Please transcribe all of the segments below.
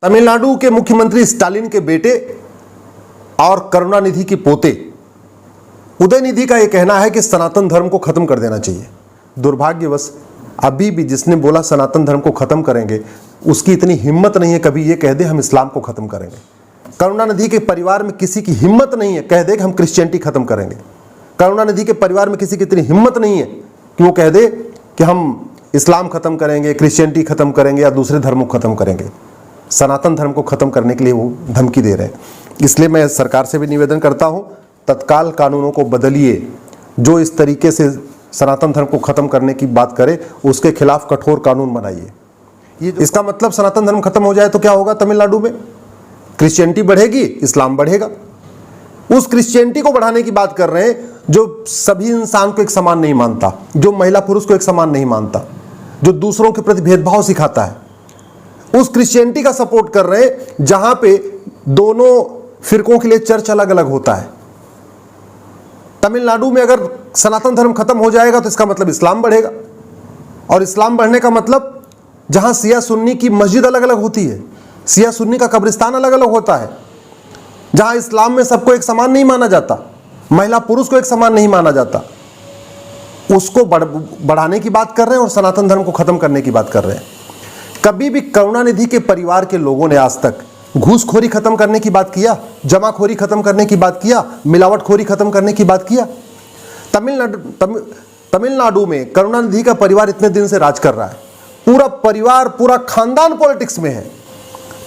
तमिलनाडु के मुख्यमंत्री स्टालिन के बेटे और करुणानिधि के पोते उदयनिधि का यह कहना है कि सनातन धर्म को खत्म कर देना चाहिए। दुर्भाग्यवश अभी भी जिसने बोला सनातन धर्म को खत्म करेंगे उसकी इतनी हिम्मत नहीं है कभी ये कह दे हम इस्लाम को खत्म करेंगे। करुणानिधि के परिवार में किसी की हिम्मत नहीं है कह दे कि हम क्रिश्चियनिटी खत्म करेंगे। करुणानिधि के परिवार में किसी की इतनी हिम्मत नहीं है कि वो कह दे कि हम इस्लाम खत्म करेंगे, क्रिश्चियनिटी खत्म करेंगे या दूसरे धर्मों को खत्म करेंगे। सनातन धर्म को खत्म करने के लिए वो धमकी दे रहे हैं। इसलिए मैं सरकार से भी निवेदन करता हूं, तत्काल कानूनों को बदलिए। जो इस तरीके से सनातन धर्म को खत्म करने की बात करे उसके खिलाफ कठोर कानून बनाइए। इसका मतलब सनातन धर्म खत्म हो जाए तो क्या होगा? तमिलनाडु में क्रिश्चियनिटी बढ़ेगी, इस्लाम बढ़ेगा। उस क्रिश्चियनिटी को बढ़ाने की बात कर रहे हैं जो सभी इंसान को एक समान नहीं मानता, जो महिला पुरुष को एक समान नहीं मानता, जो दूसरों के प्रति भेदभाव सिखाता है। उस क्रिश्चियनिटी का सपोर्ट कर रहे हैं जहां पे दोनों फिरकों के लिए चर्च अलग अलग होता है। तमिलनाडु में अगर सनातन धर्म खत्म हो जाएगा तो इसका मतलब इस्लाम बढ़ेगा, और इस्लाम बढ़ने का मतलब जहां सिया सुन्नी की मस्जिद अलग अलग होती है, सिया सुन्नी का कब्रिस्तान अलग अलग होता है, जहां इस्लाम में सबको एक समान नहीं माना जाता, महिला पुरुष को एक समान नहीं माना जाता, उसको बढ़ाने की बात कर रहे हैं और सनातन धर्म को खत्म करने की बात कर रहे हैं। कभी भी करुणानिधि के परिवार के लोगों ने आज तक घूसखोरी खत्म करने की बात किया, जमाखोरी खत्म करने की बात किया, मिलावटखोरी खत्म करने की बात किया? तमिलनाडु में करुणानिधि का परिवार इतने दिन से राज कर रहा है। पूरा परिवार, पूरा खानदान पॉलिटिक्स में है।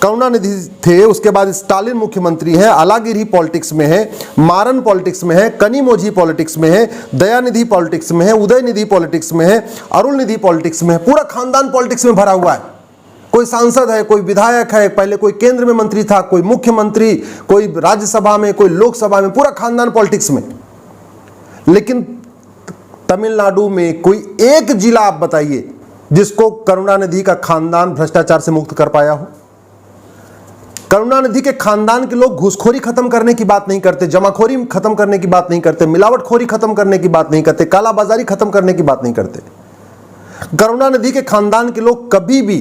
करुणानिधि थे, उसके बाद स्टालिन मुख्यमंत्री है, अलागिरी पॉलिटिक्स में है, मारन पॉलिटिक्स में है, कनिमोझी पॉलिटिक्स में है, दयानिधि पॉलिटिक्स में है, उदयनिधि पॉलिटिक्स में है, अरुणनिधि पॉलिटिक्स में है। पूरा खानदान पॉलिटिक्स में भरा हुआ है। कोई सांसद है, कोई विधायक है, पहले कोई केंद्र में मंत्री था, कोई मुख्यमंत्री, कोई राज्यसभा में, कोई लोकसभा में, पूरा खानदान पॉलिटिक्स में। लेकिन तमिलनाडु में कोई एक जिला आप बताइए जिसको करुणानिधि का खानदान भ्रष्टाचार से मुक्त कर पाया हो। करुणानिधि के खानदान के लोग घूसखोरी खत्म करने की बात नहीं करते, जमाखोरी खत्म करने की बात नहीं करते, मिलावटखोरी खत्म करने की बात नहीं करते, कालाबाजारी खत्म करने की बात नहीं करते। करुणानिधि के खानदान के लोग कभी भी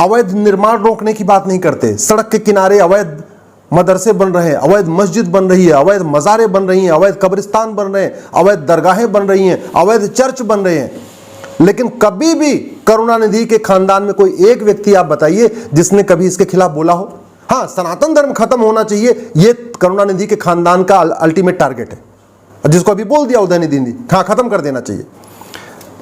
अवैध निर्माण रोकने की बात नहीं करते। सड़क के किनारे अवैध मदरसे बन रहे हैं, अवैध मस्जिद बन रही है, अवैध मज़ारें बन रही हैं, अवैध कब्रिस्तान बन रहे हैं, अवैध दरगाहें बन रही हैं, अवैध चर्च बन रहे हैं। लेकिन कभी भी करुणानिधि के खानदान में कोई एक व्यक्ति आप बताइए जिसने कभी इसके खिलाफ बोला हो। हाँ, सनातन धर्म खत्म होना चाहिए, ये करुणानिधि के खानदान का अल्टीमेट टारगेट है, जिसको अभी बोल दिया उदयनिधि ने। हाँ, खत्म कर देना चाहिए।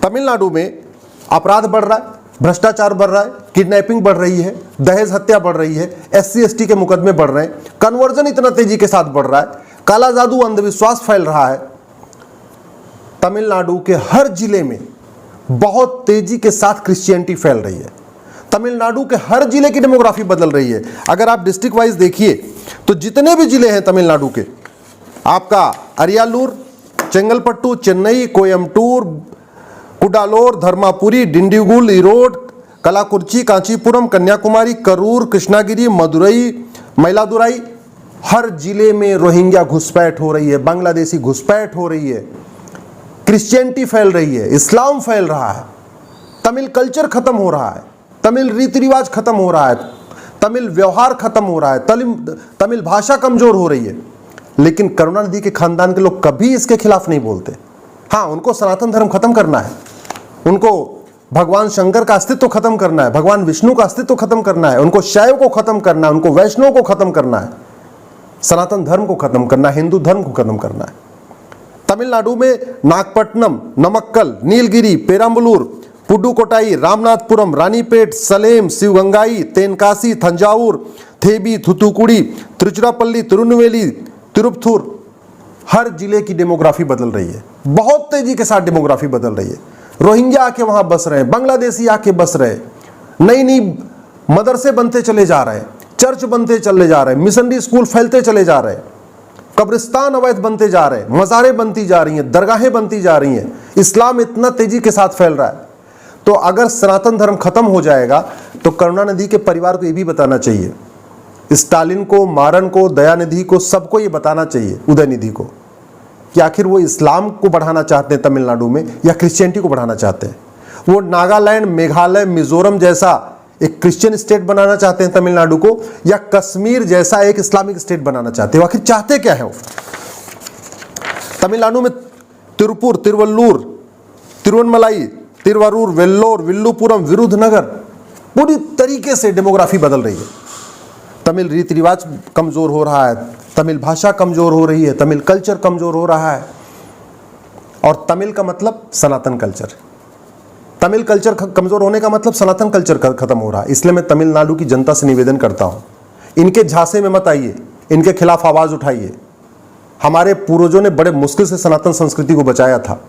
तमिलनाडु में अपराध बढ़ रहा है, भ्रष्टाचार बढ़ रहा है, किडनैपिंग बढ़ रही है, दहेज हत्या बढ़ रही है, SC ST के मुकदमे बढ़ रहे हैं, कन्वर्जन इतना तेजी के साथ बढ़ रहा है, काला जादू, अंधविश्वास फैल रहा है। तमिलनाडु के हर जिले में बहुत तेजी के साथ क्रिश्चियनिटी फैल रही है। तमिलनाडु के हर जिले की डेमोग्राफी बदल रही है। अगर आप डिस्ट्रिक्ट वाइज देखिए तो जितने भी जिले हैं तमिलनाडु के, आपका अरियालूर, चेंगलपट्टू, चेन्नई, कोयम्बटूर, कुडालोर, धर्मापुरी, डिंडीगुल, ईरोड, कलाकुर्ची, कांचीपुरम, कन्याकुमारी, करूर, कृष्णागिरी, मदुरई, मयिलादुराई, हर जिले में रोहिंग्या घुसपैठ हो रही है, बांग्लादेशी घुसपैठ हो रही है, क्रिश्चियनिटी फैल रही है, इस्लाम फैल रहा है, तमिल कल्चर खत्म हो रहा है, तमिल रीति रिवाज खत्म हो रहा है, तमिल व्यवहार खत्म हो रहा है, तमिल भाषा कमजोर हो रही है। लेकिन करुणानिधि के खानदान के लोग कभी इसके खिलाफ नहीं बोलते। हाँ, उनको सनातन धर्म खत्म करना है, उनको भगवान शंकर का अस्तित्व खत्म करना है, भगवान विष्णु का अस्तित्व खत्म करना है, उनको शैव को खत्म करना है, उनको वैष्णव को खत्म करना है, सनातन धर्म को खत्म करना है, हिंदू धर्म को खत्म करना है। तमिलनाडु में नागपट्टनम, नमक्कल, नीलगिरी, पेराम्बलूर, पुडुकोटाई, रामनाथपुरम, रानीपेट, सलेम, शिवगंगाई, तेनकासी, तंजावुर, थेबी, थुथुकुड़ी, तिरुचिरापल्ली, तिरुनेलवेली, तिरुपथुर, हर जिले की डेमोग्राफी बदल रही है। बहुत तेजी के साथ डेमोग्राफी बदल रही है। रोहिंग्या आके वहां बस रहे हैं, बांग्लादेशी आके बस रहे, नई नई मदरसे बनते चले जा रहे हैं, चर्च बनते चले जा रहे हैं, मिशनरी स्कूल फैलते चले जा रहे हैं, कब्रिस्तान अवैध बनते जा रहे हैं, मज़ारें बनती जा रही हैं, दरगाहें बनती जा रही हैं, इस्लाम इतना तेजी के साथ फैल रहा है। तो अगर सनातन धर्म खत्म हो जाएगा तो करुणानिधि के परिवार को यह भी बताना चाहिए, स्टालिन को, मारन को, दयानिधि को, सबको ये बताना चाहिए, उदयनिधि को, कि आखिर वो इस्लाम को बढ़ाना चाहते हैं तमिलनाडु में या क्रिश्चियनिटी को बढ़ाना चाहते हैं। वो नागालैंड, मेघालय, मिजोरम जैसा एक क्रिश्चियन स्टेट बनाना चाहते हैं तमिलनाडु को, या कश्मीर जैसा एक इस्लामिक स्टेट बनाना चाहते हो? आखिर चाहते क्या है वो? तमिलनाडु में तिरुपुर, तिरुवल्लूर, तिरुवन्नमलाई, तिरुवरूर, वेल्लोर, विल्लुपुरम, विरुधनगर, पूरी तरीके से डेमोग्राफी बदल रही है। तमिल रीति रिवाज कमजोर हो रहा है, तमिल भाषा कमजोर हो रही है, तमिल कल्चर कमजोर हो रहा है। और तमिल का मतलब सनातन कल्चर, तमिल कल्चर कमजोर होने का मतलब सनातन कल्चर खत्म हो रहा है। इसलिए मैं तमिलनाडु की जनता से निवेदन करता हूं, इनके झांसे में मत आइए, इनके खिलाफ आवाज उठाइए। हमारे पूर्वजों ने बड़े मुश्किल से सनातन संस्कृति को बचाया था,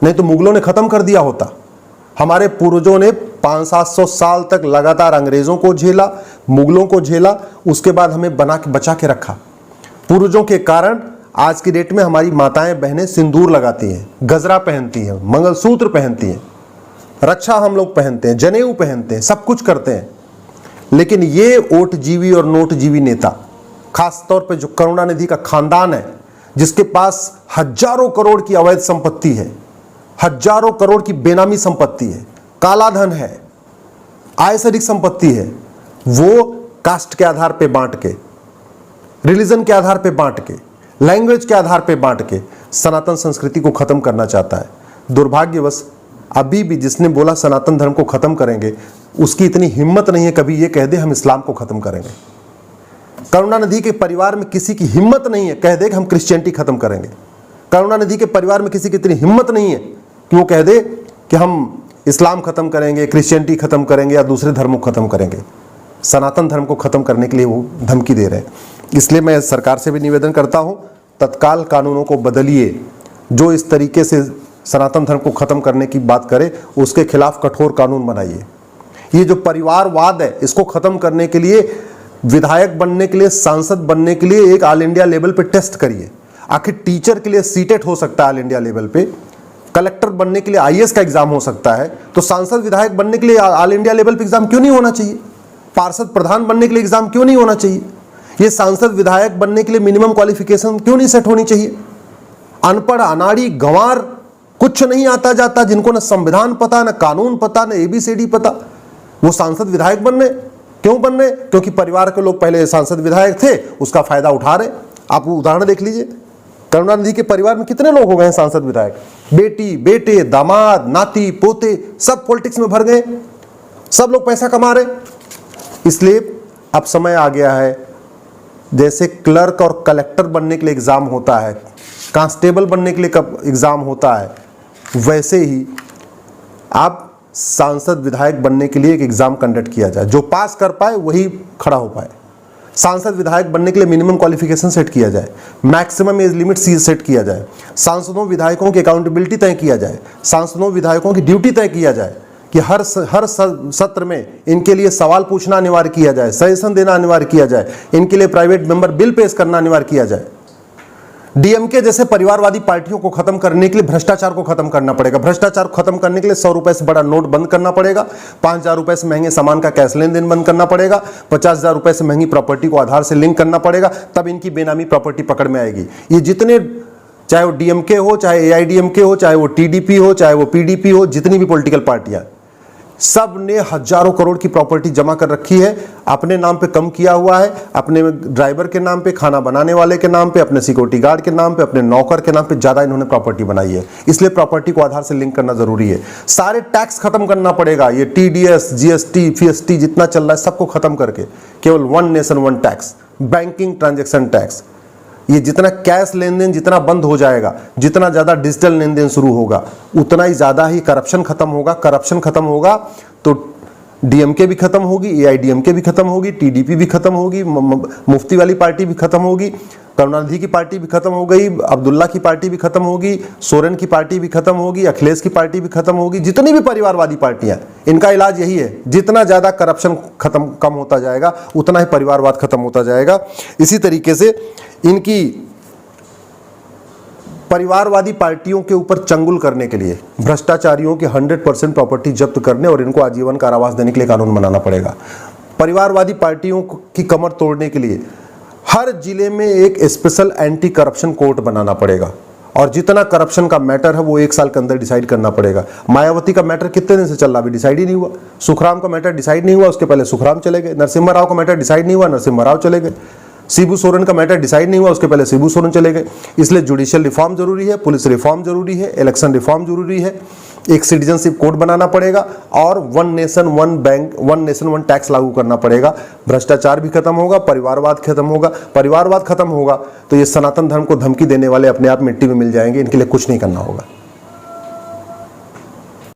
नहीं तो मुगलों ने खत्म कर दिया होता। हमारे पूर्वजों ने 500-700 साल तक लगातार अंग्रेजों को झेला, मुगलों को झेला, उसके बाद हमें बचा के रखा। पूर्वजों के कारण आज की डेट में हमारी माताएं बहनें सिंदूर लगाती हैं, गजरा पहनती हैं, मंगलसूत्र पहनती हैं, रक्षा हम लोग पहनते हैं, जनेऊ पहनते हैं, सब कुछ करते हैं। लेकिन ये ओट जीवी और नोट जीवी नेता, खास तौर पे जो करुणानिधि का खानदान है, जिसके पास हजारों करोड़ की अवैध संपत्ति है, हजारों करोड़ की बेनामी संपत्ति है, काला धन है, आय से अधिक संपत्ति है, वो कास्ट के आधार पे बांट के, रिलीजन के आधार पे बांट के, लैंग्वेज के आधार पे बांट के सनातन संस्कृति को खत्म करना चाहता है। दुर्भाग्यवश अभी भी जिसने बोला सनातन धर्म को खत्म करेंगे, उसकी इतनी हिम्मत नहीं है कभी ये कह दे हम इस्लाम को खत्म करेंगे। करुणानिधि के परिवार में किसी की हिम्मत नहीं है कह दे कि हम क्रिश्चियनिटी खत्म करेंगे। करुणानिधि के परिवार में किसी की इतनी हिम्मत नहीं है कि वो कह दे कि हम इस्लाम खत्म करेंगे, क्रिश्चियनिटी खत्म करेंगे या दूसरे धर्मों को खत्म करेंगे। सनातन धर्म को खत्म करने के लिए वो धमकी दे रहे हैं। इसलिए मैं सरकार से भी निवेदन करता हूं, तत्काल कानूनों को बदलिए। जो इस तरीके से सनातन धर्म को खत्म करने की बात करे, उसके खिलाफ कठोर कानून बनाइए। ये जो परिवारवाद है, इसको खत्म करने के लिए, विधायक बनने के लिए, सांसद बनने के लिए एक ऑल इंडिया लेवल पे टेस्ट करिए। आखिर टीचर के लिए सीटेट हो सकता है ऑल इंडिया लेवल पे, कलेक्टर बनने के लिए आईएएस का एग्जाम हो सकता है, तो सांसद विधायक बनने के लिए ऑल इंडिया लेवल पे एग्जाम क्यों नहीं होना चाहिए? पार्षद प्रधान बनने के लिए एग्जाम क्यों नहीं होना चाहिए? ये सांसद विधायक बनने के लिए मिनिमम क्वालिफिकेशन क्यों नहीं सेट होनी चाहिए? अनपढ़, अनाड़ी, गंवार, कुछ नहीं आता जाता, जिनको न संविधान पता, न कानून पता, न एबीसीडी पता, वो सांसद विधायक बन रहे। क्यों बन रहे? क्योंकि परिवार के लोग पहले सांसद विधायक थे, उसका फायदा उठा रहे। आप उदाहरण देख लीजिए, करुणानिधि के परिवार में कितने लोग हो गए हैं सांसद विधायक? बेटी, बेटे, दामाद, नाती, पोते, सब पॉलिटिक्स में भर गए, सब लोग पैसा कमा रहे। इसलिए अब समय आ गया है, जैसे क्लर्क और कलेक्टर बनने के लिए एग्जाम होता है, कांस्टेबल बनने के लिए एग्जाम होता है, वैसे ही आप सांसद विधायक बनने के लिए एक एग्जाम कंडक्ट किया जाए। जो पास कर पाए वही खड़ा हो पाए। सांसद विधायक बनने के लिए मिनिमम क्वालिफिकेशन सेट किया जाए, मैक्सिमम एज लिमिट सेट किया जाए, सांसदों विधायकों की अकाउंटेबिलिटी तय किया जाए, सांसदों विधायकों की ड्यूटी तय किया जाए कि हर सत्र में इनके लिए सवाल पूछना अनिवार्य किया जाए, सजेशन देना अनिवार्य किया जाए, इनके लिए प्राइवेट मेंबर बिल पेश करना अनिवार्य किया जाए। डीएमके जैसे परिवारवादी पार्टियों को खत्म करने के लिए भ्रष्टाचार को खत्म करना पड़ेगा। भ्रष्टाचार को खत्म करने के लिए 100 रुपए से बड़ा नोट बंद करना पड़ेगा, 5000 रुपए से महंगे सामान का कैश लेन देन बंद करना पड़ेगा, 50,000 रुपए से महंगी प्रॉपर्टी को आधार से लिंक करना पड़ेगा, तब इनकी बेनामी प्रॉपर्टी पकड़ में आएगी। ये जितने, चाहे वो डीएमके हो, चाहे एआईडीएमके हो, चाहे वो टीडीपी हो, चाहे वो पीडीपी हो, जितनी भी पॉलिटिकल पार्टियां, सब ने हजारों करोड़ की प्रॉपर्टी जमा कर रखी है। अपने नाम पे कम किया हुआ है, अपने ड्राइवर के नाम पे, खाना बनाने वाले के नाम पे, अपने सिक्योरिटी गार्ड के नाम पे, अपने नौकर के नाम पे ज्यादा इन्होंने प्रॉपर्टी बनाई है। इसलिए प्रॉपर्टी को आधार से लिंक करना जरूरी है। सारे टैक्स खत्म करना पड़ेगा। ये टीडीएस, जीएसटी, फीएसटी जितना चल रहा है सबको खत्म करके केवल one nation one tax, banking transaction tax, ये जितना कैश लेन देन जितना बंद हो जाएगा, जितना ज्यादा डिजिटल लेन देन शुरू होगा, उतना ही ज्यादा ही करप्शन खत्म होगा। करप्शन खत्म होगा तो डीएमके भी खत्म होगी, एआईडीएमके भी खत्म होगी, टीडीपी भी खत्म होगी, मुफ्ती वाली पार्टी भी खत्म होगी, करुणानिधि की पार्टी भी खत्म हो गई, अब्दुल्ला की पार्टी भी खत्म होगी, सोरेन की पार्टी भी खत्म होगी, अखिलेश की पार्टी भी खत्म होगी। जितनी भी परिवारवादी पार्टियां, इनका इलाज यही है, जितना ज्यादा करप्शन कम होता जाएगा उतना ही परिवारवाद खत्म होता जाएगा। इसी तरीके से इनकी परिवारवादी पार्टियों के ऊपर चंगुल करने के लिए भ्रष्टाचारियों की 100% प्रॉपर्टी जब्त करने और इनको आजीवन कारावास देने के लिए कानून बनाना पड़ेगा। परिवारवादी पार्टियों की कमर तोड़ने के लिए हर जिले में एक स्पेशल एंटी करप्शन कोर्ट बनाना पड़ेगा और जितना करप्शन का मैटर है वो 1 साल के अंदर डिसाइड करना पड़ेगा। मायावती का मैटर कितने दिन से चल रहा, अभी डिसाइड ही नहीं हुआ। सुखराम का मैटर डिसाइड नहीं हुआ, उसके पहले सुखराम चले गए। नरसिम्हा राव का मैटर डिसाइड नहीं हुआ, नरसिम्हा राव चले गए। शिबू सोरेन का मैटर डिसाइड नहीं हुआ, उसके पहले शिबू सोरेन चले गए। इसलिए जुडिशियल रिफॉर्म जरूरी है, पुलिस रिफॉर्म जरूरी है, इलेक्शन रिफॉर्म जरूरी है, एक सिटीजनशिप कोड बनाना पड़ेगा और 1 नेशन 1 बैंक 1 नेशन 1 टैक्स लागू करना पड़ेगा। भ्रष्टाचार भी खत्म होगा, परिवारवाद खत्म होगा। परिवारवाद खत्म होगा तो ये सनातन धर्म को धमकी देने वाले अपने आप मिट्टी में मिल जाएंगे, इनके लिए कुछ नहीं करना होगा।